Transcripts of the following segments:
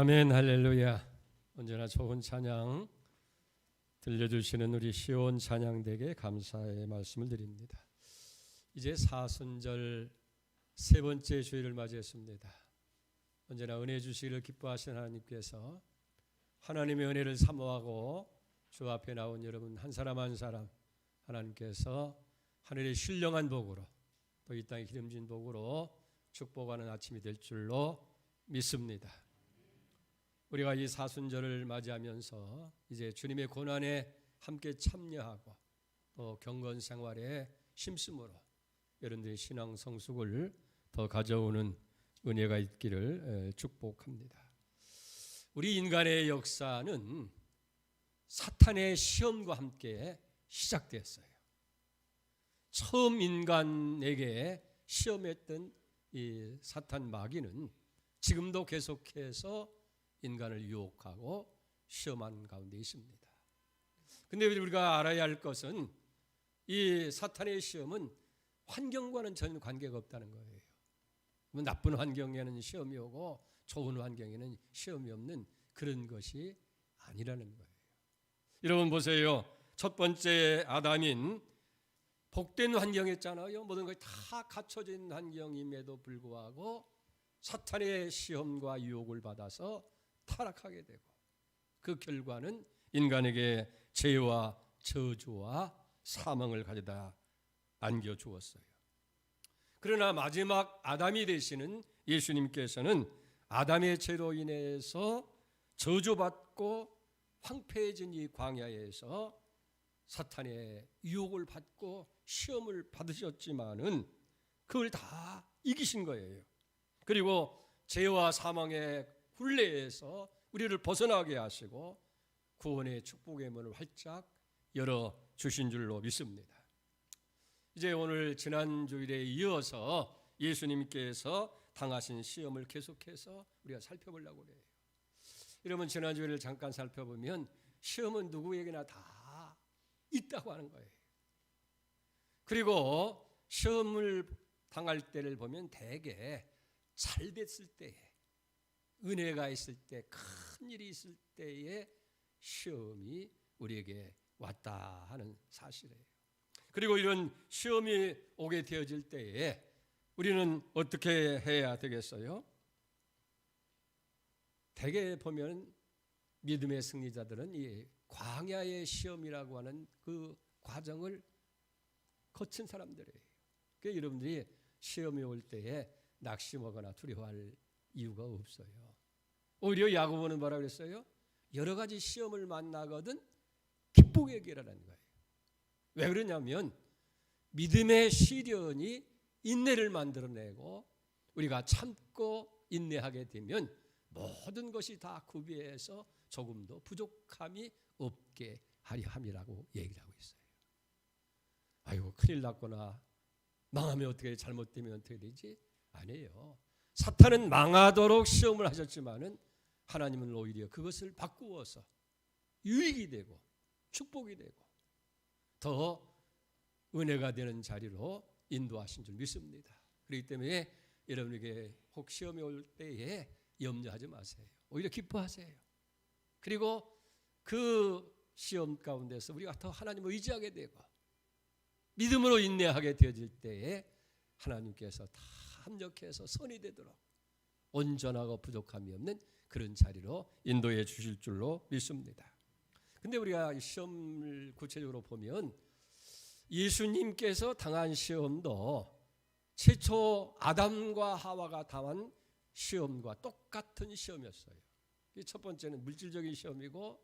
아멘. 할렐루야. 언제나 좋은 찬양 들려주시는 우리 시온 찬양대에게 감사의 말씀을 드립니다. 이제 사순절 세 번째 주일을 맞이했습니다. 언제나 은혜 주시기를 기뻐하시는 하나님께서 하나님의 은혜를 사모하고 주 앞에 나온 여러분 한 사람 한 사람 하나님께서 하늘의 신령한 복으로 또 이 땅의 기름진 복으로 축복하는 아침이 될 줄로 믿습니다. 우리가 이 사순절을 맞이하면서 이제 주님의 고난에 함께 참여하고 또 경건 생활에 힘쓰므로 여러분들의 신앙 성숙을 더 가져오는 은혜가 있기를 축복합니다. 우리 인간의 역사는 사탄의 시험과 함께 시작되었어요. 처음 인간에게 시험했던 이 사탄 마귀는 지금도 계속해서 인간을 유혹하고 시험하는 가운데 있습니다. 그런데 우리가 알아야 할 것은 이 사탄의 시험은 환경과는 전혀 관계가 없다는 거예요. 나쁜 환경에는 시험이 오고 좋은 환경에는 시험이 없는 그런 것이 아니라는 거예요. 여러분 보세요. 첫 번째 아담인 복된 환경이었잖아요. 모든 것이 다 갖춰져 있는 환경임에도 불구하고 사탄의 시험과 유혹을 받아서 타락하게 되고 그 결과는 인간에게 죄와 저주와 사망을 가져다 안겨주었어요. 그러나 마지막 아담이 되시는 예수님께서는 아담의 죄로 인해서 저주받고 황폐해진 이 광야에서 사탄의 유혹을 받고 시험을 받으셨지만은 그걸 다 이기신 거예요. 그리고 죄와 사망의 굴레에서 우리를 벗어나게 하시고 구원의 축복의 문을 활짝 열어 주신 줄로 믿습니다. 이제 오늘 지난 주일에 이어서 예수님께서 당하신 시험을 계속해서 우리가 살펴보려고 해요. 여러분 지난 주일을 잠깐 살펴보면 시험은 누구에게나 다 있다고 하는 거예요. 그리고 시험을 당할 때를 보면 대개 잘 됐을 때에 은혜가 있을 때, 큰 일이 있을 때에 시험이 우리에게 왔다 하는 사실이에요. 그리고 이런 시험이 오게 되어질 때에 우리는 어떻게 해야 되겠어요? 대개 보면 믿음의 승리자들은 이 광야의 시험이라고 하는 그 과정을 거친 사람들이에요. 그러니까 여러분들이 시험이 올 때에 낙심하거나 두려워할 이유가 없어요. 오히려 야고보는 뭐라고 그랬어요? 여러 가지 시험을 만나거든 기쁘게 여기라는 거예요. 왜 그러냐면 믿음의 시련이 인내를 만들어내고 우리가 참고 인내하게 되면 모든 것이 다 구비해서 조금도 부족함이 없게 하려 함이라고 얘기를 하고 있어요. 아이고 큰일 났거나 망하면 어떻게 잘못되면 어떻게 되지? 아니에요. 사탄은 망하도록 시험을 하셨지만은 하나님은 오히려 그것을 바꾸어서 유익이 되고 축복이 되고 더 은혜가 되는 자리로 인도하신 줄 믿습니다. 그렇기 때문에 여러분에게 혹 시험이 올 때에 염려하지 마세요. 오히려 기뻐하세요. 그리고 그 시험 가운데서 우리가 더 하나님을 의지하게 되고 믿음으로 인내하게 되어질 때에 하나님께서 다 합력해서 선이 되도록 온전하고 부족함이 없는 그런 자리로 인도해 주실 줄로 믿습니다. 근데 우리가 시험을 구체적으로 보면 예수님께서 당한 시험도 최초 아담과 하와가 당한 시험과 똑같은 시험이었어요. 첫 번째는 물질적인 시험이고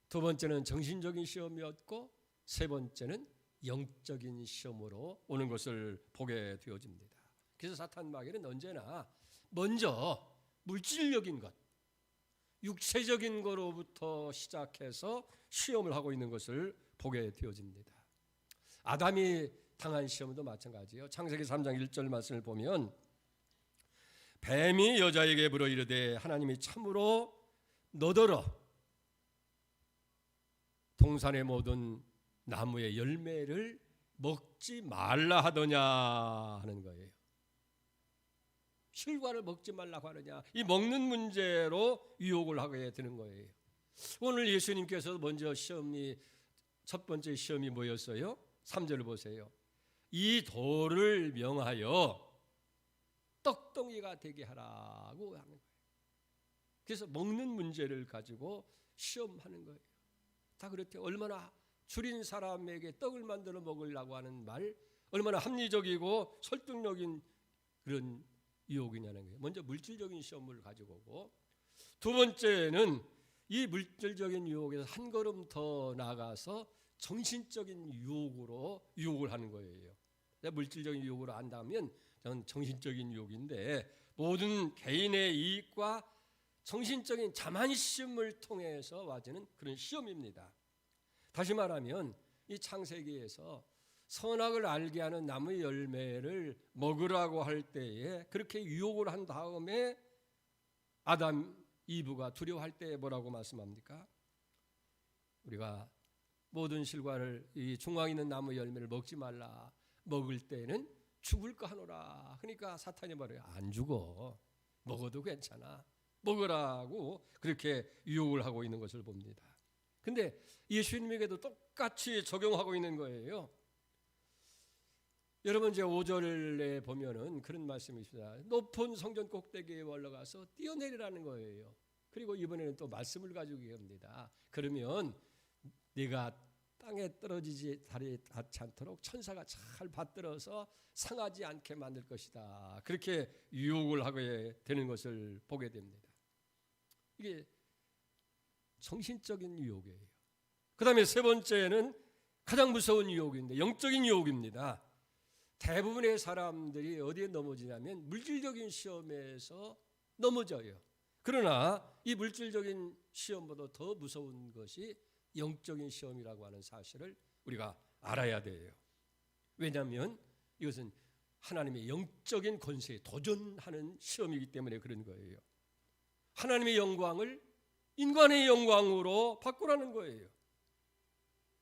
두 번째는 정신적인 시험이었고 세 번째는 영적인 시험으로 오는 것을 보게 되어집니다. 그래서 사탄 마귀는 언제나 먼저 물질적인 것, 육체적인 거로부터 시작해서 시험을 하고 있는 것을 보게 되어집니다. 아담이 당한 시험도 마찬가지예요. 창세기 3장 1절 말씀을 보면 뱀이 여자에게 물어 이르되 하나님이 참으로 너더러 동산의 모든 나무의 열매를 먹지 말라 하더냐 하는 거예요. 실과를 먹지 말라고 하느냐? 이 먹는 문제로 유혹을 하게 되는 거예요. 오늘 예수님께서 먼저 첫 번째 시험이 뭐였어요? 3절을 보세요. 이 돌을 명하여 떡덩이가 되게 하라고 하는 거예요. 그래서 먹는 문제를 가지고 시험하는 거예요. 다 그렇대. 얼마나 줄인 사람에게 떡을 만들어 먹으려고 하는 말, 얼마나 합리적이고 설득력인 그런 유혹이냐는 거예요. 먼저 물질적인 시험을 가지고 오고, 두 번째는 이 물질적인 유혹에서 한 걸음 더 나아가서 정신적인 유혹으로 유혹을 하는 거예요. 물질적인 유혹으로 한다면 저는 정신적인 유혹인데, 모든 개인의 이익과 정신적인 자만심을 통해서 와지는 그런 시험입니다. 다시 말하면 이 창세기에서 선악을 알게 하는 나무의 열매를 먹으라고 할 때에 그렇게 유혹을 한 다음에 아담, 이브가 두려워할 때 뭐라고 말씀합니까? 우리가 모든 실과를, 이 중앙에 있는 나무 열매를 먹지 말라. 먹을 때는 죽을까 하노라. 그러니까 사탄이 말해요. 안 죽어. 먹어도 괜찮아. 먹으라고 그렇게 유혹을 하고 있는 것을 봅니다. 근데 예수님에게도 똑같이 적용하고 있는 거예요. 여러분, 이제 5절에 보면은 그런 말씀이 있습니다. 높은 성전 꼭대기에 올라가서 뛰어내리라는 거예요. 그리고 이번에는 또 말씀을 가지고 얘기합니다. 그러면 네가 땅에 떨어지지 다리에 닿지 않도록 천사가 잘 받들어서 상하지 않게 만들 것이다. 그렇게 유혹을 하게 되는 것을 보게 됩니다. 이게 정신적인 유혹이에요. 그 다음에 세 번째는 가장 무서운 유혹인데 영적인 유혹입니다. 대부분의 사람들이 어디에 넘어지냐면 물질적인 시험에서 넘어져요. 그러나 이 물질적인 시험보다 더 무서운 것이 영적인 시험이라고 하는 사실을 우리가 알아야 돼요. 왜냐하면 이것은 하나님의 영적인 권세에 도전하는 시험이기 때문에 그런 거예요. 하나님의 영광을 인간의 영광으로 바꾸라는 거예요.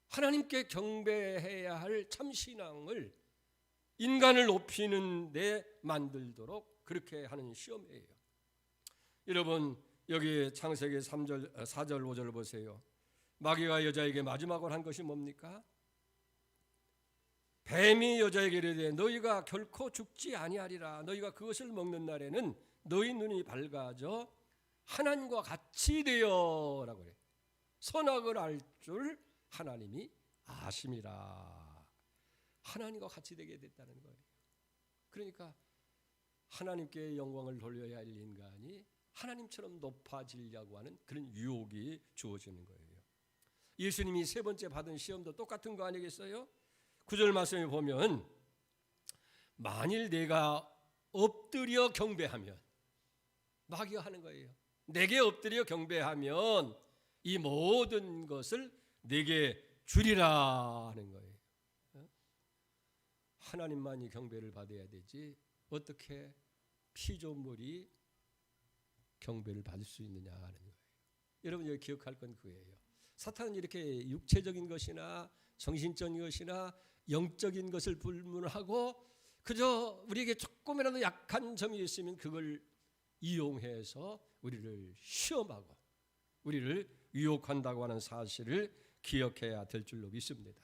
하나님께 경배해야 할 참신앙을 인간을 높이는 데 만들도록 그렇게 하는 시험이에요. 여러분, 여기 창세기 3절, 4절, 5절을 보세요. 마귀가 여자에게 마지막으로 한 것이 뭡니까? 뱀이 여자에게 이르되 너희가 결코 죽지 아니하리라. 너희가 그것을 먹는 날에는 너희 눈이 밝아져 하나님과 같이 되어라고 그래. 선악을 알 줄 하나님이 아심이라. 하나님과 같이 되게 됐다는 거예요. 그러니까 하나님께 영광을 돌려야 할 인간이 하나님처럼 높아지려고 하는 그런 유혹이 주어지는 거예요. 예수님이 세 번째 받은 시험도 똑같은 거 아니겠어요? 9절 말씀에 보면 만일 내가 엎드려 경배하면, 마귀가 하는 거예요. 내게 엎드려 경배하면 이 모든 것을 내게 주리라 하는 거예요. 하나님만이 경배를 받아야 되지 어떻게 피조물이 경배를 받을 수 있느냐 하는 거예요. 여러분, 여기 기억할 건 그거예요. 사탄은 이렇게 육체적인 것이나 정신적인 것이나 영적인 것을 불문하고 그저 우리에게 조금이라도 약한 점이 있으면 그걸 이용해서 우리를 시험하고 우리를 유혹한다고 하는 사실을 기억해야 될 줄로 믿습니다.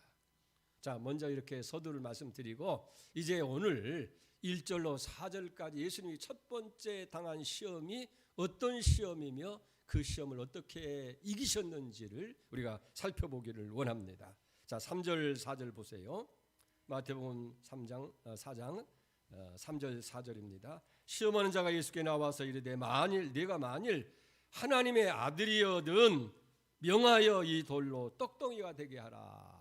자, 먼저 이렇게 서두를 말씀드리고 이제 오늘 1절로 4절까지 예수님이 첫 번째 당한 시험이 어떤 시험이며 그 시험을 어떻게 이기셨는지를 우리가 살펴보기를 원합니다. 자, 3절 4절 보세요. 마태복음 4장 3절 4절입니다. 시험하는 자가 예수께 나와서 이르되 내가 만일 하나님의 아들이여든 명하여 이 돌로 떡덩이가 되게 하라.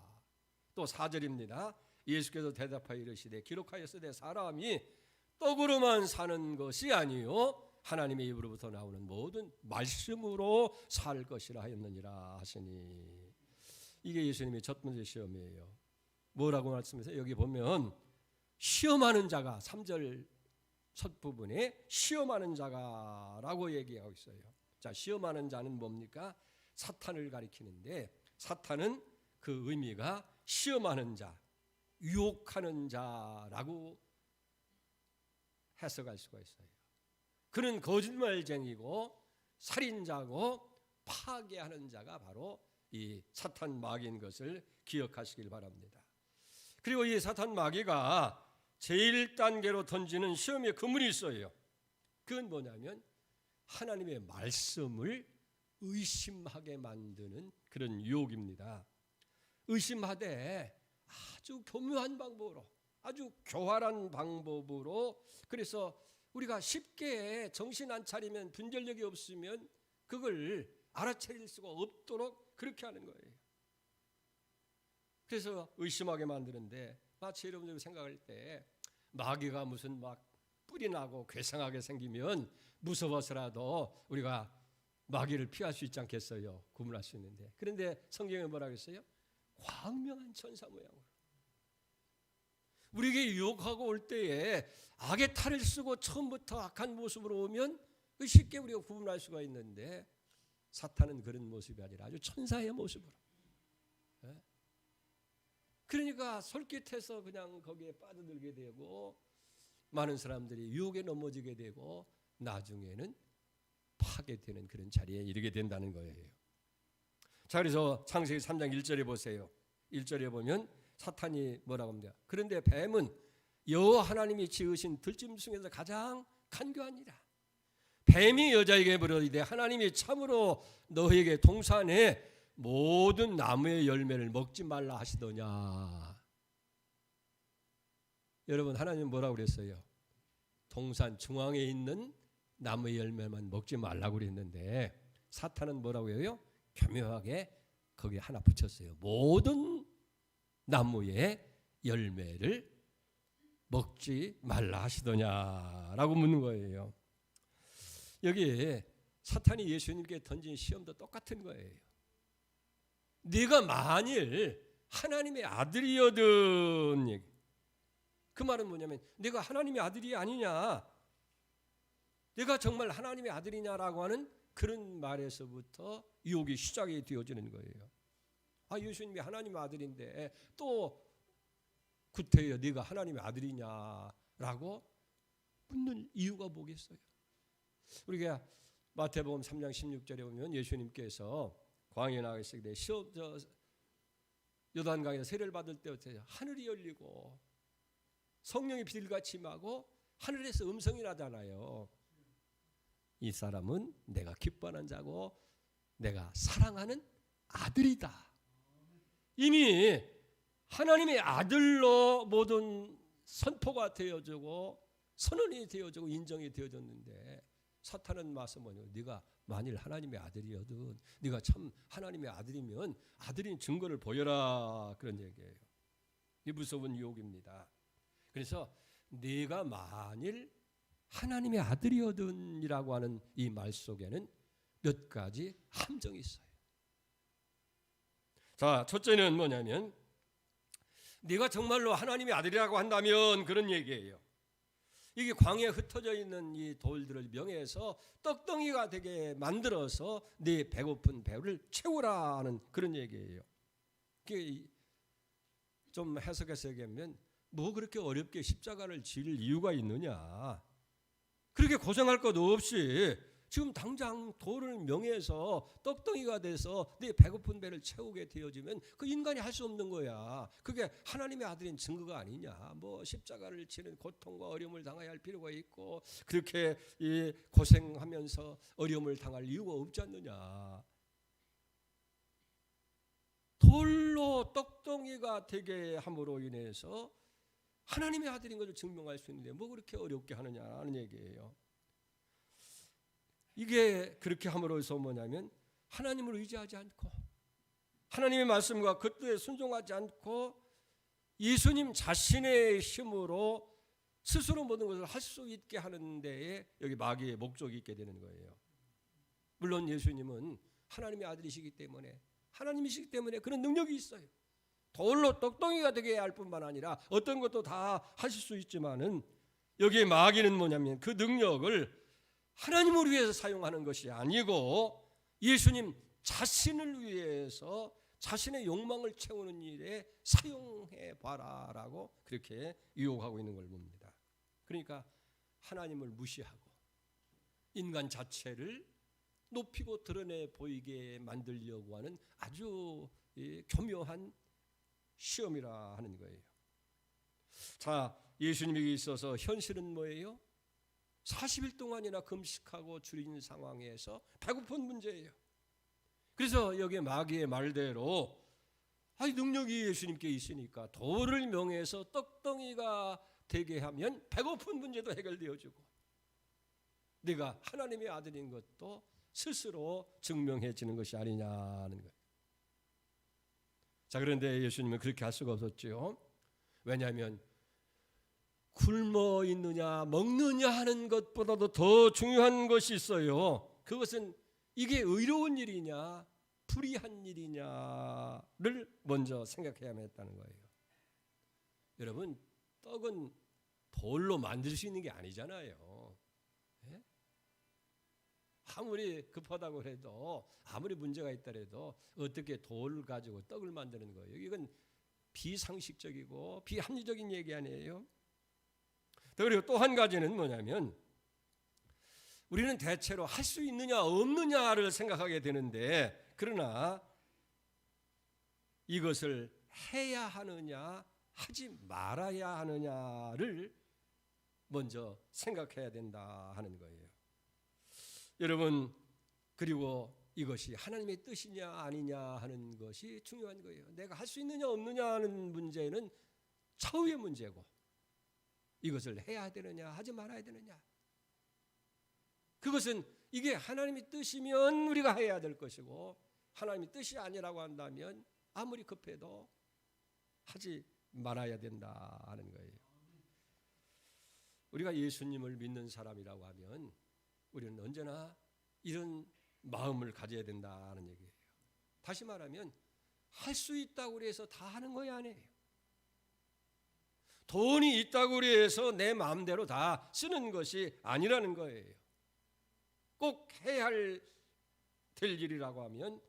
또 4절입니다. 예수께서 대답하여 이르시되 기록하였으되 사람이 떡으로만 사는 것이 아니요 하나님의 입으로부터 나오는 모든 말씀으로 살 것이라 하였느니라 하시니. 이게 예수님의 첫 번째 시험이에요. 뭐라고 말씀하세요? 여기 보면 시험하는 자가 3절 첫 부분에 시험하는 자가라고 얘기하고 있어요. 자, 시험하는 자는 뭡니까? 사탄을 가리키는데 사탄은 그 의미가 시험하는 자, 유혹하는 자라고 해석할 수가 있어요. 그는 거짓말쟁이고 살인자고 파괴하는 자가 바로 이 사탄 마귀인 것을 기억하시길 바랍니다. 그리고 이 사탄 마귀가 제1단계로 던지는 시험의 그물이 있어요. 그건 뭐냐면 하나님의 말씀을 의심하게 만드는 그런 유혹입니다. 의심하되 아주 교묘한 방법으로, 아주 교활한 방법으로, 그래서 우리가 쉽게 정신 안 차리면, 분별력이 없으면 그걸 알아차릴 수가 없도록 그렇게 하는 거예요. 그래서 의심하게 만드는데, 마치 여러분들이 생각할 때 마귀가 무슨 막 뿔이 나고 괴상하게 생기면 무서워서라도 우리가 마귀를 피할 수 있지 않겠어요? 구분할 수 있는데, 그런데 성경에 뭐라고 했어요? 광명한 천사 모양으로 우리에게 유혹하고 올 때에 악의 탈을 쓰고 처음부터 악한 모습으로 오면 쉽게 우리가 구분할 수가 있는데, 사탄은 그런 모습이 아니라 아주 천사의 모습으로, 그러니까 솔깃해서 그냥 거기에 빠져들게 되고, 많은 사람들이 유혹에 넘어지게 되고 나중에는 파괴되는 그런 자리에 이르게 된다는 거예요. 자, 그래서 창세기 3장 1절에 보세요. 1절에 보면 사탄이 뭐라고 합니다. 그런데 뱀은 여호와 하나님이 지으신 들짐승 중에서 가장 간교하니라. 뱀이 여자에게 물으되 하나님이 참으로 너에게 동산의 모든 나무의 열매를 먹지 말라 하시더냐. 여러분, 하나님은 뭐라고 그랬어요? 동산 중앙에 있는 나무의 열매만 먹지 말라고 그랬는데, 사탄은 뭐라고 해요? 교묘하게 거기에 하나 붙였어요. 모든 나무의 열매를 먹지 말라 하시더냐라고 묻는 거예요. 여기 사탄이 예수님께 던진 시험도 똑같은 거예요. 네가 만일 하나님의 아들이거든, 얘기. 그 말은 뭐냐면 네가 하나님의 아들이 아니냐, 네가 정말 하나님의 아들이냐라고 하는 그런 말에서부터 유혹이 시작이 되어지는 거예요. 아, 예수님이 하나님의 아들인데 또 구태여 네가 하나님의 아들이냐라고 묻는 이유가 뭐겠어요? 우리가 마태복음 3장 16절에 보면 예수님께서 광야에 나가 있을 때 요단강에서 세례를 받을 때부터 하늘이 열리고 성령이 비둘기같이 임하고 하늘에서 음성이 나잖아요. 이 사람은 내가 기뻐하는 자고 내가 사랑하는 아들이다. 이미 하나님의 아들로 모든 선포가 되어지고 선언이 되어지고 인정이 되어졌는데, 사탄은 맞서 뭐냐, 네가 만일 하나님의 아들이거든, 네가 참 하나님의 아들이면 아들인 증거를 보여라, 그런 얘기예요. 이 무서운 유혹입니다. 그래서 네가 만일 하나님의 아들이거든이라고 하는 이 말 속에는 몇 가지 함정이 있어요. 자, 첫째는 뭐냐면 네가 정말로 하나님의 아들이라고 한다면, 그런 얘기예요. 이게 광야에 흩어져 있는 이 돌들을 명해서 떡덩이가 되게 만들어서 네 배고픈 배를 채우라 하는 그런 얘기예요. 좀 해석해서 얘기하면 뭐 그렇게 어렵게 십자가를 질 이유가 있느냐, 그렇게 고생할 것 없이 지금 당장 돌을 명해서 떡덩이가 돼서 네 배고픈 배를 채우게 되어지면 그 인간이 할 수 없는 거야. 그게 하나님의 아들인 증거가 아니냐. 뭐 십자가를 지는 고통과 어려움을 당해야 할 필요가 있고 그렇게 고생하면서 어려움을 당할 이유가 없지 않느냐. 돌로 떡덩이가 되게 함으로 인해서 하나님의 아들인 것을 증명할 수 있는데 뭐 그렇게 어렵게 하느냐는 얘기예요. 이게 그렇게 함으로써 뭐냐면 하나님을 의지하지 않고 하나님의 말씀과 그 뜻에 순종하지 않고 예수님 자신의 힘으로 스스로 모든 것을 할 수 있게 하는 데에 여기 마귀의 목적이 있게 되는 거예요. 물론 예수님은 하나님의 아들이시기 때문에, 하나님이시기 때문에 그런 능력이 있어요. 돌로 떡덩이가 되게 할 뿐만 아니라 어떤 것도 다 하실 수 있지만은, 여기에 마귀는 뭐냐면 그 능력을 하나님을 위해서 사용하는 것이 아니고 예수님 자신을 위해서 자신의 욕망을 채우는 일에 사용해 봐라라고 그렇게 유혹하고 있는 걸 봅니다. 그러니까 하나님을 무시하고 인간 자체를 높이고 드러내 보이게 만들려고 하는 아주 교묘한 시험이라 하는 거예요. 자, 예수님에게 있어서 현실은 뭐예요? 40일 동안이나 금식하고 줄인 상황에서 배고픈 문제예요. 그래서 여기 마귀의 말대로 능력이 예수님께 있으니까 돌을 명해서 떡덩이가 되게 하면 배고픈 문제도 해결되어지고 네가 하나님의 아들인 것도 스스로 증명해지는 것이 아니냐는 거예요. 자, 그런데 예수님은 그렇게 할 수가 없었죠. 왜냐하면 굶어 있느냐 먹느냐 하는 것보다도 더 중요한 것이 있어요. 그것은 이게 의로운 일이냐 불의한 일이냐를 먼저 생각해야만 했다는 거예요. 여러분, 떡은 돌로 만들 수 있는 게 아니잖아요. 예? 아무리 급하다고 해도 아무리 문제가 있더라도 어떻게 돌 가지고 떡을 만드는 거예요. 이건 비상식적이고 비합리적인 얘기 아니에요. 그리고 또 한 가지는 뭐냐면 우리는 대체로 할 수 있느냐 없느냐를 생각하게 되는데, 그러나 이것을 해야 하느냐 하지 말아야 하느냐를 먼저 생각해야 된다 하는 거예요. 여러분, 그리고 이것이 하나님의 뜻이냐 아니냐 하는 것이 중요한 거예요. 내가 할 수 있느냐 없느냐 하는 문제는 차후의 문제고, 이것을 해야 되느냐 하지 말아야 되느냐, 그것은 이게 하나님의 뜻이면 우리가 해야 될 것이고 하나님의 뜻이 아니라고 한다면 아무리 급해도 하지 말아야 된다 하는 거예요. 우리가 예수님을 믿는 사람이라고 하면 우리는 언제나 이런 마음을 가져야 된다는 얘기예요. 다시 말하면 할 수 있다고 해서 다 하는 거야 아니에요. 돈이 있다고 해서 내 마음대로 다 쓰는 것이 아니라는 거예요. 꼭 해야 될 일이라고 하면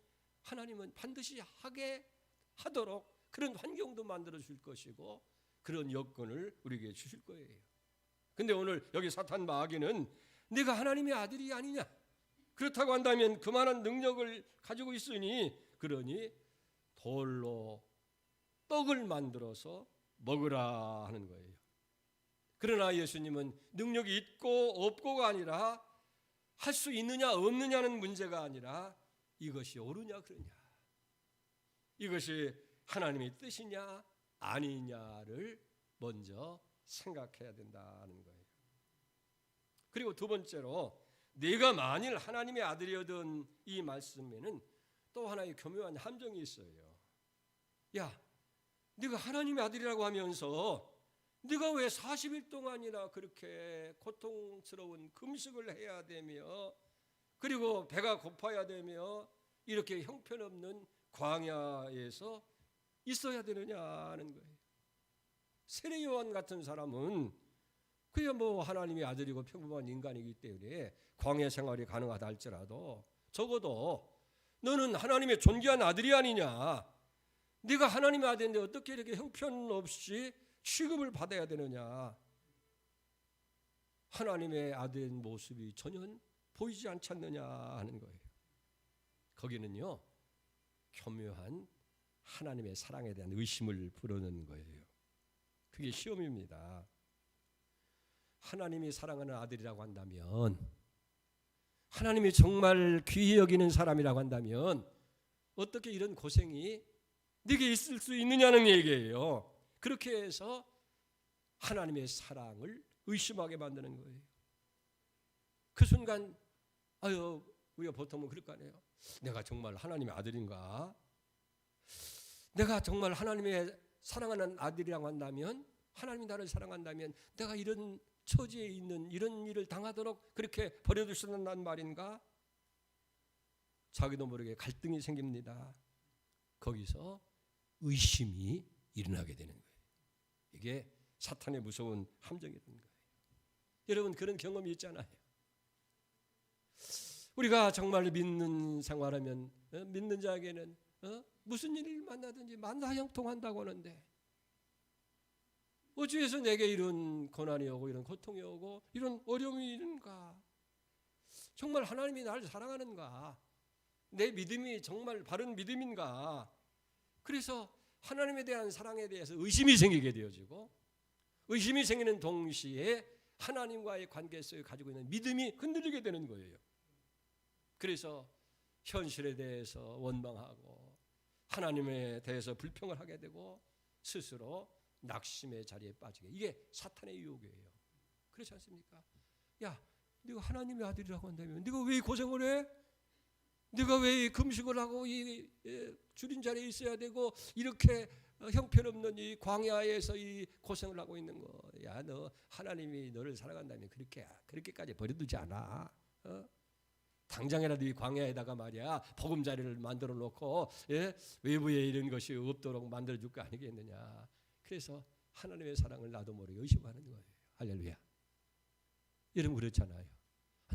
하나님은 반드시 하게 하도록 그런 환경도 만들어 줄 것이고 그런 여건을 우리에게 주실 거예요. 근데 오늘 여기 사탄 마귀는 네가 하나님의 아들이 아니냐, 그렇다고 한다면 그만한 능력을 가지고 있으니 그러니 돌로 떡을 만들어서 먹으라 하는 거예요. 그러나 예수님은 능력이 있고 없고가 아니라 할 수 있느냐 없느냐는 문제가 아니라 이것이 옳으냐 그러냐, 이것이 하나님의 뜻이냐 아니냐를 먼저 생각해야 된다는 거예요. 그리고 두 번째로, 네가 만일 하나님의 아들이었던 이 말씀에는 또 하나의 교묘한 함정이 있어요. 야, 네가 하나님의 아들이라고 하면서 네가 왜 40일 동안이나 그렇게 고통스러운 금식을 해야 되며 그리고 배가 고파야 되며 이렇게 형편없는 광야에서 있어야 되느냐는 거예요. 세례 요한 같은 사람은 그야 하나님의 아들이고 평범한 인간이기 때문에 광야 생활이 가능하다 할지라도 적어도 너는 하나님의 존귀한 아들이 아니냐, 네가 하나님의 아들인데 어떻게 이렇게 형편없이 취급을 받아야 되느냐, 하나님의 아들인 모습이 전혀 보이지 않지 않느냐 하는 거예요. 거기는요 교묘한 하나님의 사랑에 대한 의심을 불어넣는 거예요. 그게 시험입니다. 하나님이 사랑하는 아들이라고 한다면, 하나님이 정말 귀히 여기는 사람이라고 한다면 어떻게 이런 고생이 네게 있을 수 있느냐는 얘기예요. 그렇게 해서 하나님의 사랑을 의심하게 만드는 거예요. 그 순간 우리가 보통은 그럴 거 아니에요. 내가 정말 하나님의 아들인가? 내가 정말 하나님의 사랑하는 아들이라고 한다면, 하나님이 나를 사랑한다면 내가 이런 처지에 있는 이런 일을 당하도록 그렇게 버려두신단 말인가? 자기도 모르게 갈등이 생깁니다. 거기서 의심이 일어나게 되는 거예요. 이게 사탄의 무서운 함정이라는 거예요. 여러분, 그런 경험이 있잖아요. 우리가 정말 믿는 생활하면 믿는 자에게는 무슨 일을 만나든지 만사형통한다고 하는데 어찌해서 내게 이런 고난이 오고 이런 고통이 오고 이런 어려움이 있는가? 정말 하나님이 나를 사랑하는가? 내 믿음이 정말 바른 믿음인가? 그래서 하나님에 대한 사랑에 대해서 의심이 생기게 되어지고, 의심이 생기는 동시에 하나님과의 관계 속에 가지고 있는 믿음이 흔들리게 되는 거예요. 그래서 현실에 대해서 원망하고 하나님에 대해서 불평을 하게 되고 스스로 낙심의 자리에 빠지게, 이게 사탄의 유혹이에요. 그렇지 않습니까? 야, 네가 하나님의 아들이라고 한다면 네가 왜 고생을 해? 네가 왜 금식을 하고 이 줄인 자리에 있어야 되고 이렇게 형편없는 이 광야에서 이 고생을 하고 있는 거야? 너 하나님이 너를 사랑한다면 그렇게까지 버려두지 않아. 당장이라도 이 광야에다가 말이야 보금자리를 만들어 놓고 외부에 이런 것이 없도록 만들어 줄 거 아니겠느냐. 그래서 하나님의 사랑을 나도 모르게 의심하는 거예요. 할렐루야. 여러분 그렇잖아요.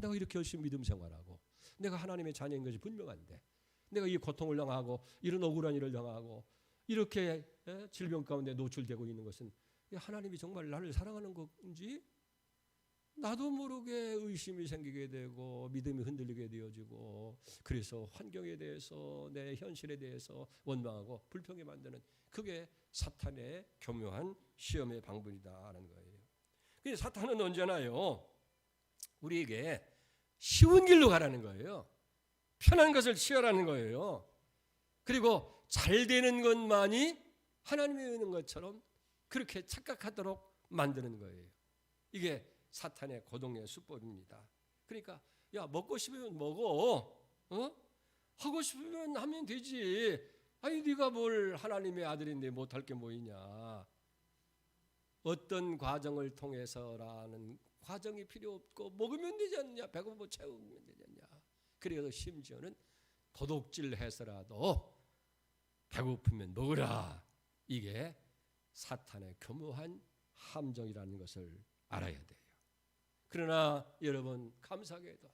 내가 이렇게 열심히 믿음 생활하고 내가 하나님의 자녀인 것이 분명한데 내가 이 고통을 당하고 이런 억울한 일을 당하고 이렇게 질병 가운데 노출되고 있는 것은 하나님이 정말 나를 사랑하는 건지 나도 모르게 의심이 생기게 되고 믿음이 흔들리게 되어지고, 그래서 환경에 대해서 내 현실에 대해서 원망하고 불평에 만드는, 그게 사탄의 교묘한 시험의 방법이다라는 거예요. 그래서 사탄은 언제나요 우리에게 쉬운 길로 가라는 거예요. 편한 것을 취하라는 거예요. 그리고 잘 되는 것만이 하나님의 있는 것처럼 그렇게 착각하도록 만드는 거예요. 이게 사탄의 고동의 수법입니다. 그러니까 야, 먹고 싶으면 먹어, 하고 싶으면 하면 되지. 아니 네가 뭘 하나님의 아들인데 못할 게 뭐 있냐. 어떤 과정을 통해서라는 과정이 필요 없고 먹으면 되지 않냐. 배고파 채우면 되지 않냐. 그래서 심지어는 도둑질해서라도 배고프면 먹으라. 이게 사탄의 교묘한 함정이라는 것을 알아야 돼요. 그러나 여러분 감사하게도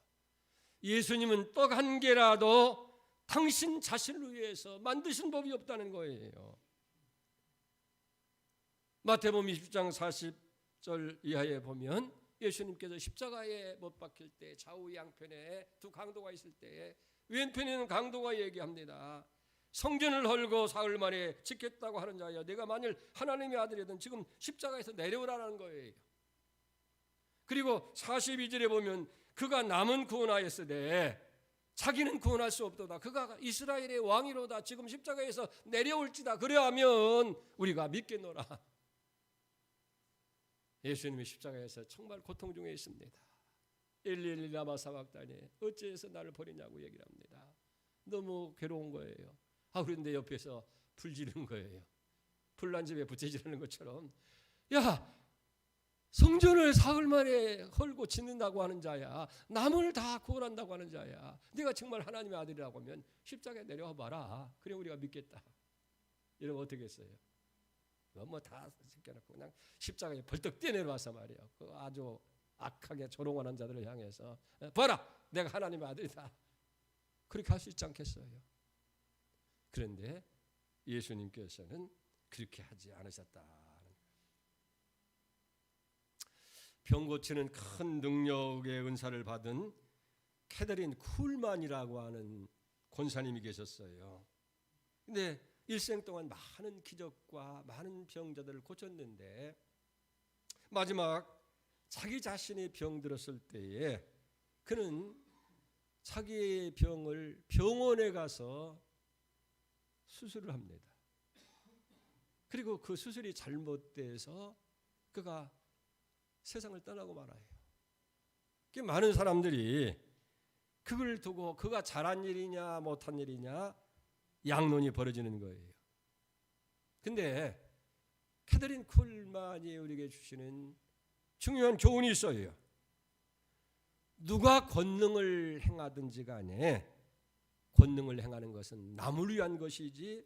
예수님은 떡 한 개라도 당신 자신을 위해서 만드신 법이 없다는 거예요. 마태복음 20장 40절 이하에 보면 예수님께서 십자가에 못 박힐 때 좌우 양편에 두 강도가 있을 때 왼편에는 강도가 얘기합니다. 성전을 헐고 사흘 만에 짓겠다고 하는 자야, 내가 만일 하나님의 아들이든 지금 십자가에서 내려오라는 거예요. 그리고 42절에 보면 그가 남은 구원하였으되 자기는 구원할 수 없도다. 그가 이스라엘의 왕이로다. 지금 십자가에서 내려올지다. 그래야면 우리가 믿겠노라. 예수님이 십자가에서 정말 고통 중에 있습니다. 엘리 라마 사박다니 어찌해서 나를 버리냐고 얘기를 합니다. 너무 괴로운 거예요. 그런데 옆에서 불 지르는 거예요. 불난 집에 부채질하는 것처럼, 야, 성전을 사흘 만에 헐고 짓는다고 하는 자야, 남을 다 구원한다고 하는 자야, 네가 정말 하나님의 아들이라고 하면 십자가에 내려와 봐라. 그래 우리가 믿겠다. 이러면 어떻게 했어요? 뭐 다 시켜놓고 그냥 십자가에 벌떡 뛰어내려와서 말이야, 그 아주 악하게 조롱하는 자들을 향해서 봐라, 내가 하나님의 아들이다. 그렇게 할 수 있지 않겠어요? 그런데 예수님께서는 그렇게 하지 않으셨다. 병 고치는 큰 능력의 은사를 받은 캐더린 쿨만이라고 하는 권사님이 계셨어요. 근데 일생 동안 많은 기적과 많은 병자들을 고쳤는데 마지막 자기 자신이 병들었을 때에 그는 자기의 병을 병원에 가서 수술을 합니다. 그리고 그 수술이 잘못돼서 그가 세상을 떠나고 말아요. 많은 사람들이 그걸 두고 그가 잘한 일이냐 못한 일이냐 양론이 벌어지는 거예요. 근데 캐더린 쿨만이 우리에게 주시는 중요한 교훈이 있어요. 누가 권능을 행하든지 간에 권능을 행하는 것은 남을 위한 것이지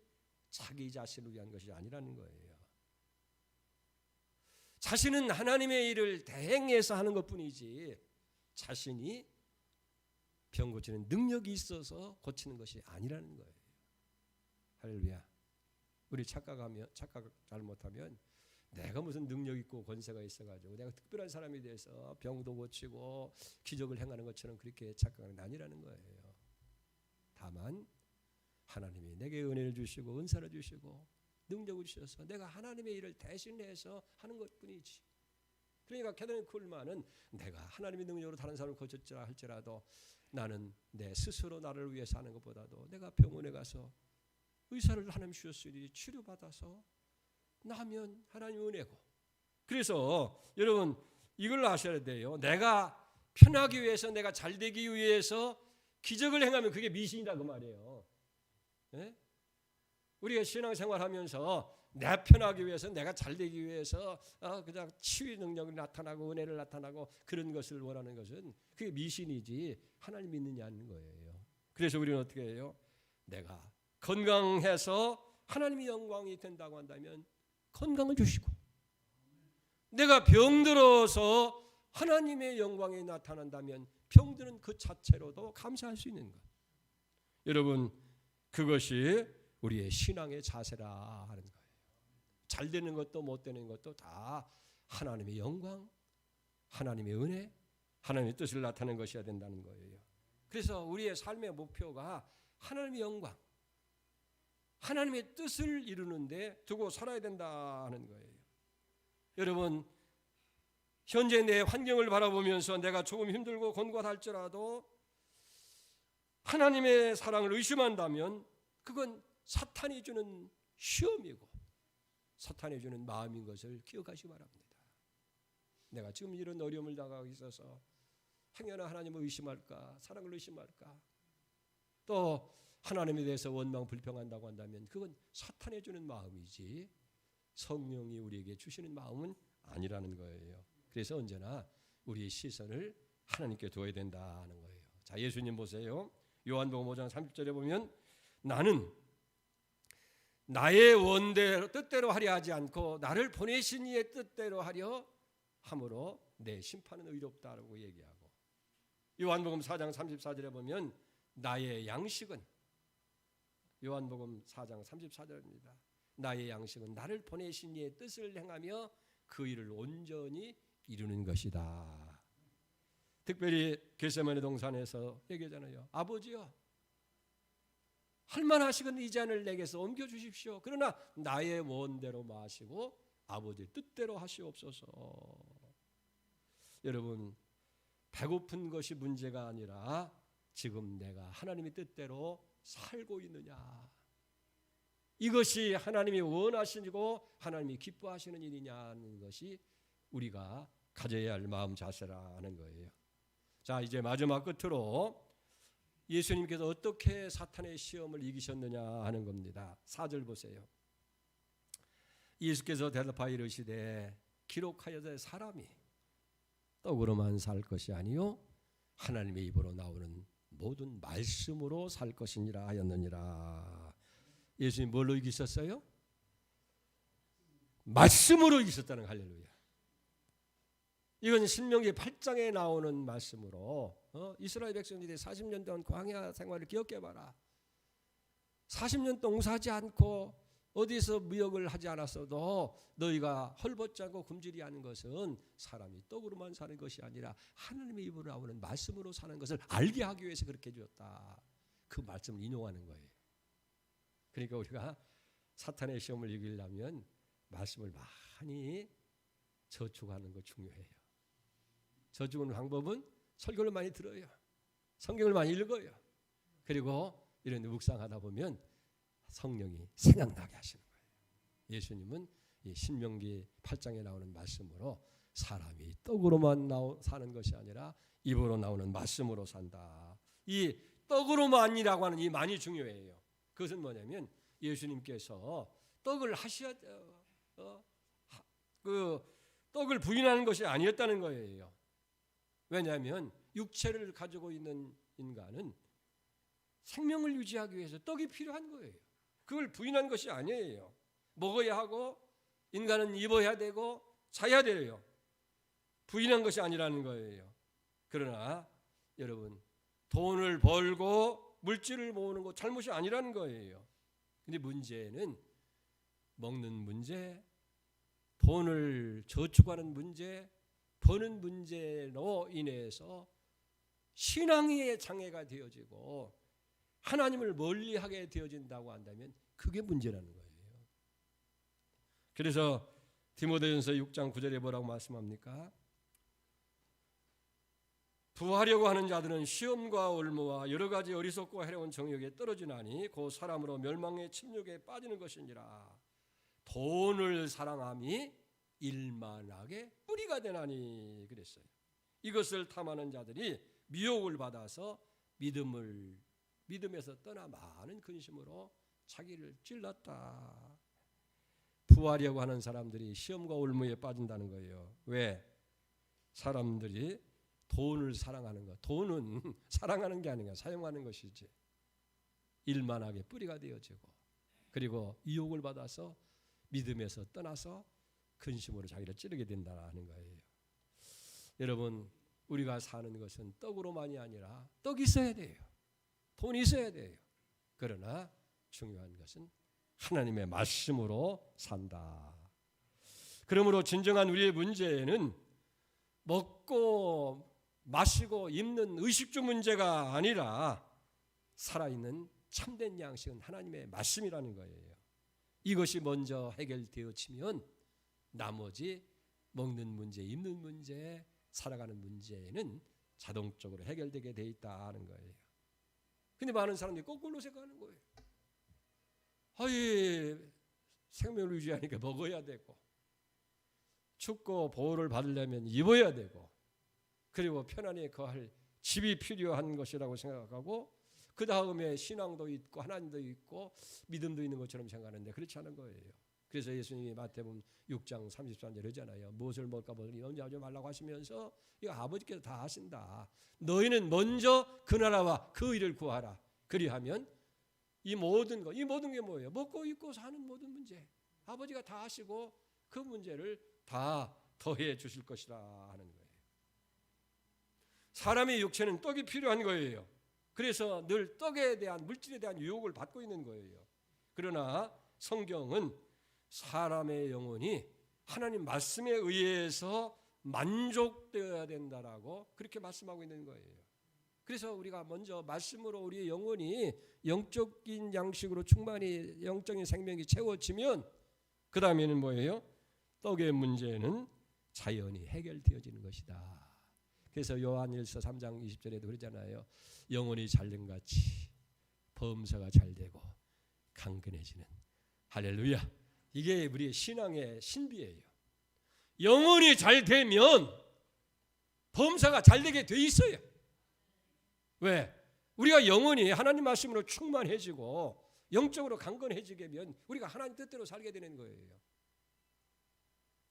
자기 자신을 위한 것이 아니라는 거예요. 자신은 하나님의 일을 대행해서 하는 것뿐이지 자신이 병 고치는 능력이 있어서 고치는 것이 아니라는 거예요. 할렐루야. 우리 착각 잘못하면 내가 무슨 능력 있고 권세가 있어가지고 내가 특별한 사람이 돼서 병도 고치고 기적을 행하는 것처럼 그렇게 착각하는 게 아니라는 거예요. 다만 하나님이 내게 은혜를 주시고 은사를 주시고 능력을 주셔서 내가 하나님의 일을 대신해서 하는 것뿐이지. 그러니까 캐더린 쿨만은 내가 하나님의 능력으로 다른 사람을 고쳤자 할지라도 나는 내 스스로 나를 위해서 하는 것보다도 내가 병원에 가서 의사를 하나님 주셨으니 치료받아서 나면 하나님 은혜고. 그래서 여러분 이걸 아셔야 돼요. 내가 편하기 위해서 내가 잘되기 위해서 기적을 행하면 그게 미신이라고 말이에요. 네? 우리가 신앙생활하면서 내 편하기 위해서 내가 잘되기 위해서 그냥 치유 능력이 나타나고 은혜를 나타나고 그런 것을 원하는 것은 그게 미신이지 하나님 믿느냐는 거예요. 그래서 우리는 어떻게 해요? 내가 건강해서 하나님의 영광이 된다고 한다면 건강을 주시고, 내가 병들어서 하나님의 영광이 나타난다면 병드는 그 자체로도 감사할 수 있는 것. 여러분 그것이 우리의 신앙의 자세라 하는 거예요. 잘 되는 것도 못 되는 것도 다 하나님의 영광, 하나님의 은혜, 하나님의 뜻을 나타내는 것이어야 된다는 거예요. 그래서 우리의 삶의 목표가 하나님의 영광, 하나님의 뜻을 이루는 데 두고 살아야 된다는 거예요. 여러분 현재 내 환경을 바라보면서 내가 조금 힘들고 곤고할지라도 하나님의 사랑을 의심한다면 그건 사탄이 주는 시험이고 사탄이 주는 마음인 것을 기억하시기 바랍니다. 내가 지금 이런 어려움을 당하고 있어서 행여나 하나님을 의심할까, 사랑을 의심할까, 또 하나님에 대해서 원망 불평한다고 한다면 그건 사탄이 주는 마음이지 성령이 우리에게 주시는 마음은 아니라는 거예요. 그래서 언제나 우리의 시선을 하나님께 둬야 된다는 거예요. 자, 예수님 보세요. 요한복음 5장 30절에 보면 나는 나의 원대로 뜻대로 하려 하지 않고 나를 보내신 이의 뜻대로 하려 함으로 내 심판은 의롭다라고 얘기하고, 요한복음 4장 34절에 보면 나의 양식은, 요한복음 4장 34절입니다. 나의 양식은 나를 보내신 이의 뜻을 행하며 그 일을 온전히 이루는 것이다. 특별히 겟세마네 동산에서 얘기하잖아요. 아버지여, 할만하시건 이 잔을 내게서 옮겨주십시오. 그러나 나의 원대로 마시고 아버지의 뜻대로 하시옵소서. 여러분 배고픈 것이 문제가 아니라 지금 내가 하나님의 뜻대로 살고 있느냐, 이것이 하나님이 원하시고 하나님이 기뻐하시는 일이냐는 것이 우리가 가져야 할 마음 자세라는 거예요. 자, 이제 마지막 끝으로 예수님께서 어떻게 사탄의 시험을 이기셨느냐 하는 겁니다. 4절 보세요. 예수께서 대답하여 이르시되 기록하여져 사람이 떡으로만 살 것이 아니요 하나님의 입으로 나오는 모든 말씀으로 살 것이니라 하였느니라. 예수님 뭘로 이기셨어요? 말씀으로 이기셨다는 거예요. 할렐루야. 이건 신명기 8장에 나오는 말씀으로 이스라엘 백성들이 40년 동안 광야 생활을 기억해봐라. 40년 동안 농사하지 않고 어디서 무역을 하지 않았어도 너희가 헐벗지 않고 굶주리 하는 것은 사람이 떡으로만 사는 것이 아니라 하나님의 입으로 나오는 말씀으로 사는 것을 알게 하기 위해서 그렇게 해주었다. 그 말씀을 인용하는 거예요. 그러니까 우리가 사탄의 시험을 이기려면 말씀을 많이 저축하는 거 중요해요. 저축하는 방법은 설교를 많이 들어요. 성경을 많이 읽어요. 그리고 이런 묵상하다 보면 성령이 생각나게 하시는 거예요. 예수님은 이 신명기 8장에 나오는 말씀으로 사람이 떡으로만 사는 것이 아니라 입으로 나오는 말씀으로 산다. 이 떡으로만이라고 하는 이 만이 중요해요. 그것은 뭐냐면 예수님께서 떡을 떡을 부인하는 것이 아니었다는 거예요. 왜냐하면 육체를 가지고 있는 인간은 생명을 유지하기 위해서 떡이 필요한 거예요. 그걸 부인한 것이 아니에요. 먹어야 하고 인간은 입어야 되고 자야 돼요. 부인한 것이 아니라는 거예요. 그러나 여러분 돈을 벌고 물질을 모으는 것 잘못이 아니라는 거예요. 근데 문제는 먹는 문제, 돈을 저축하는 문제, 버는 문제로 인해서 신앙의 장애가 되어지고 하나님을 멀리하게 되어진다고 한다면 그게 문제라는 거예요. 그래서 디모데전서 6장 9절에 뭐라고 말씀합니까? 부하려고 하는 자들은 시험과 올무와 여러 가지 어리석고 해로운 정욕에 떨어지나니 곧 사람으로 멸망의 침욕에 빠지는 것이니라. 돈을 사랑함이 일만하게 뿌리가 되나니 그랬어요. 이것을 탐하는 자들이 미혹을 받아서 믿음에서 떠나 많은 근심으로 자기를 찔렀다. 부하려고 하는 사람들이 시험과 올무에 빠진다는 거예요. 왜? 사람들이 돈을 사랑하는 것. 돈은 사랑하는 게 아니라 사용하는 것이지. 일만하게 뿌리가 되어지고 그리고 유혹을 받아서 믿음에서 떠나서 근심으로 자기를 찌르게 된다는 거예요. 여러분, 우리가 사는 것은 떡으로만이 아니라 떡이 있어야 돼요. 돈이 있어야 돼요. 그러나 중요한 것은 하나님의 말씀으로 산다. 그러므로 진정한 우리의 문제는 먹고 마시고 입는 의식주 문제가 아니라 살아있는 참된 양식은 하나님의 말씀이라는 거예요. 이것이 먼저 해결되어지면 나머지 먹는 문제, 입는 문제, 살아가는 문제는 자동적으로 해결되게 돼 있다는 거예요. 근데 많은 사람들이 거꾸로 생각하는 거예요. 생명을 유지하니까 먹어야 되고 춥고 보호를 받으려면 입어야 되고 그리고 편안히 거할 집이 필요한 것이라고 생각하고 그 다음에 신앙도 있고 하나님도 있고 믿음도 있는 것처럼 생각하는데 그렇지 않은 거예요. 그래서 예수님이 마태복음 6장 33절 하잖아요. 무엇을 먹을까 염려하지 말라고 하시면서 이거 아버지께서 다 하신다. 너희는 먼저 그 나라와 그 일을 구하라. 그리하면 이 모든 게 뭐예요? 먹고 입고 사는 모든 문제 아버지가 다 하시고 그 문제를 다 더해 주실 것이라 하는 거예요. 사람의 육체는 떡이 필요한 거예요. 그래서 늘 떡에 대한 물질에 대한 유혹을 받고 있는 거예요. 그러나 성경은 사람의 영혼이 하나님 말씀에 의해서 만족되어야 된다라고 그렇게 말씀하고 있는 거예요. 그래서 우리가 먼저 말씀으로 우리의 영혼이 영적인 양식으로 충만히 영적인 생명이 채워지면 그 다음에는 뭐예요? 떡의 문제는 자연히 해결되어지는 것이다. 그래서 요한일서 3장 20절에도 그러잖아요. 영혼이 잘됨같이 범사가 잘되고 강건해지는. 할렐루야. 이게 우리의 신앙의 신비예요. 영혼이 잘되면 범사가 잘되게 돼 있어요. 왜? 우리가 영혼이 하나님 말씀으로 충만해지고 영적으로 강건해지게 되면 우리가 하나님 뜻대로 살게 되는 거예요.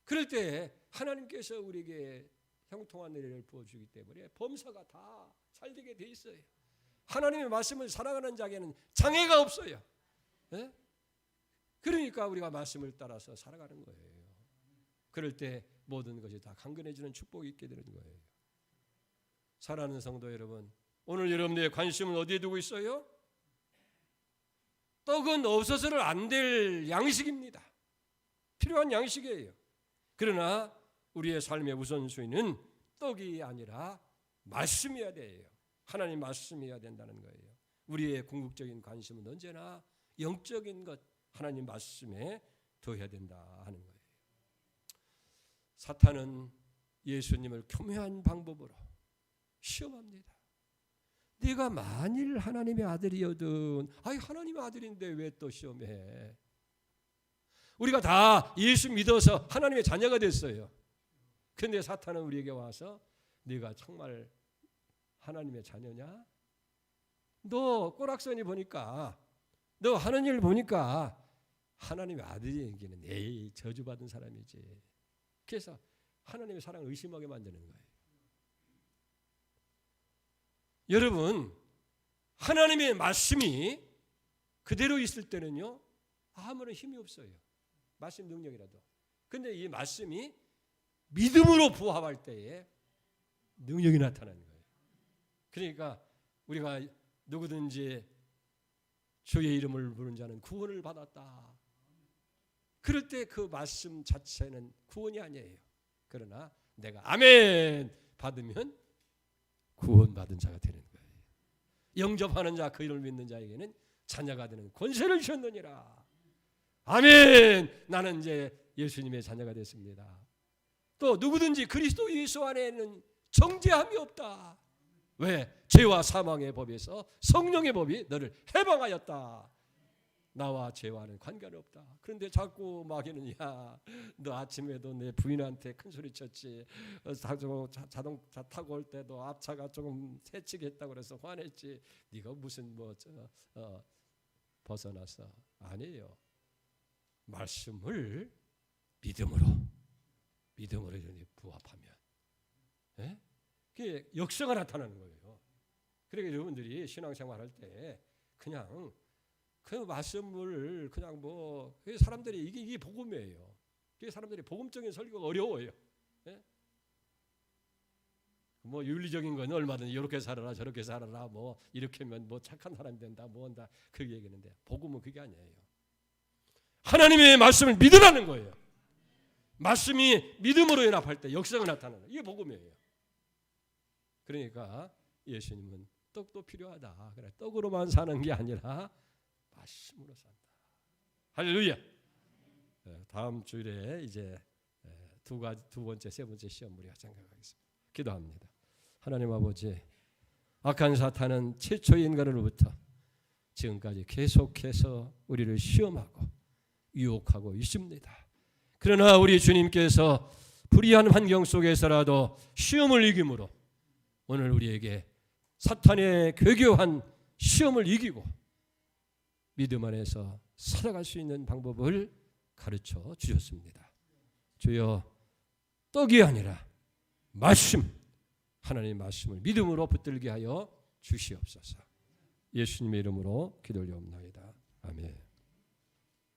그럴 때 하나님께서 우리에게 형통한 은혜를 부어주기 때문에 범사가 다 잘되게 돼 있어요. 하나님의 말씀을 살아가는 자에게는 장애가 없어요. 네? 그러니까 우리가 말씀을 따라서 살아가는 거예요. 그럴 때 모든 것이 다 강건해지는 축복이 있게 되는 거예요. 사랑하는 성도 여러분, 오늘 여러분들의 관심은 어디에 두고 있어요? 떡은 없어서는 안 될 양식입니다. 필요한 양식이에요. 그러나 우리의 삶의 우선순위는 떡이 아니라 말씀이어야 돼요. 하나님 말씀이어야 된다는 거예요. 우리의 궁극적인 관심은 언제나 영적인 것 하나님 말씀에 둬야 된다 하는 거예요. 사탄은 예수님을 교묘한 방법으로 시험합니다. 네가 만일 하나님의 아들이어든 하나님의 아들인데 왜 또 시험해? 우리가 다 예수 믿어서 하나님의 자녀가 됐어요. 그런데 사탄은 우리에게 와서 네가 정말 하나님의 자녀냐? 너 꼬락서니 보니까 너 하는 일 보니까 하나님의 아들이기는 에이 저주받은 사람이지. 그래서 하나님의 사랑을 의심하게 만드는 거예요. 여러분, 하나님의 말씀이 그대로 있을 때는요 아무런 힘이 없어요. 말씀 능력이라도. 근데 이 말씀이 믿음으로 부합할 때에 능력이 나타나는 거예요. 그러니까 우리가 누구든지 주의 이름을 부르는 자는 구원을 받았다. 그럴 때 그 말씀 자체는 구원이 아니에요. 그러나 내가 아멘 받으면 구원받은 자가 되는 거예요. 영접하는 자, 그 이름을 믿는 자에게는 자녀가 되는 권세를 주셨느니라. 아멘. 나는 이제 예수님의 자녀가 됐습니다. 또 누구든지 그리스도 예수 안에는 정죄함이 없다. 왜? 죄와 사망의 법에서 성령의 법이 너를 해방하였다. 나와 죄와는 관계는 없다. 그런데 자꾸 마귀는 야, 너 아침에도 내 부인한테 큰 소리 쳤지. 자동차 타고 올 때도 앞차가 조금 새치겠다고 그래서 화냈지. 네가 무슨 벗어났어. 아니에요. 말씀을 믿음으로 부합하면, 예? 그게 역사가 나타나는 거예요. 그러니까 여러분들이 신앙생활할 때 그냥 그 말씀을 그냥 사람들이 이게 복음이에요. 그게 사람들이 복음적인 설교가 어려워요. 예? 윤리적인 건 얼마든지 이렇게 살아라 저렇게 살아라 이렇게 하면 착한 사람이 된다 한다 그렇게 얘기하는데 복음은 그게 아니에요. 하나님의 말씀을 믿으라는 거예요. 말씀이 믿음으로 연합할 때 역사가 나타나는 이게 복음이에요. 그러니까 예수님은 떡도 필요하다. 그래, 떡으로만 사는 게 아니라 말씀으로 산다. 할렐루야. 다음 주일에 이제 두 번째, 세 번째 시험 우리가 생각하겠습니다. 기도합니다. 하나님 아버지, 악한 사탄은 최초의 인간으로부터 지금까지 계속해서 우리를 시험하고 유혹하고 있습니다. 그러나 우리 주님께서 불의한 환경 속에서라도 시험을 이김으로 오늘 우리에게 사탄의 괴교한 시험을 이기고 믿음 안에서 살아갈 수 있는 방법을 가르쳐 주셨습니다. 주여, 떡이 아니라 말씀, 하나님의 말씀을 믿음으로 붙들게 하여 주시옵소서. 예수님의 이름으로 기도를 올려옵나이다.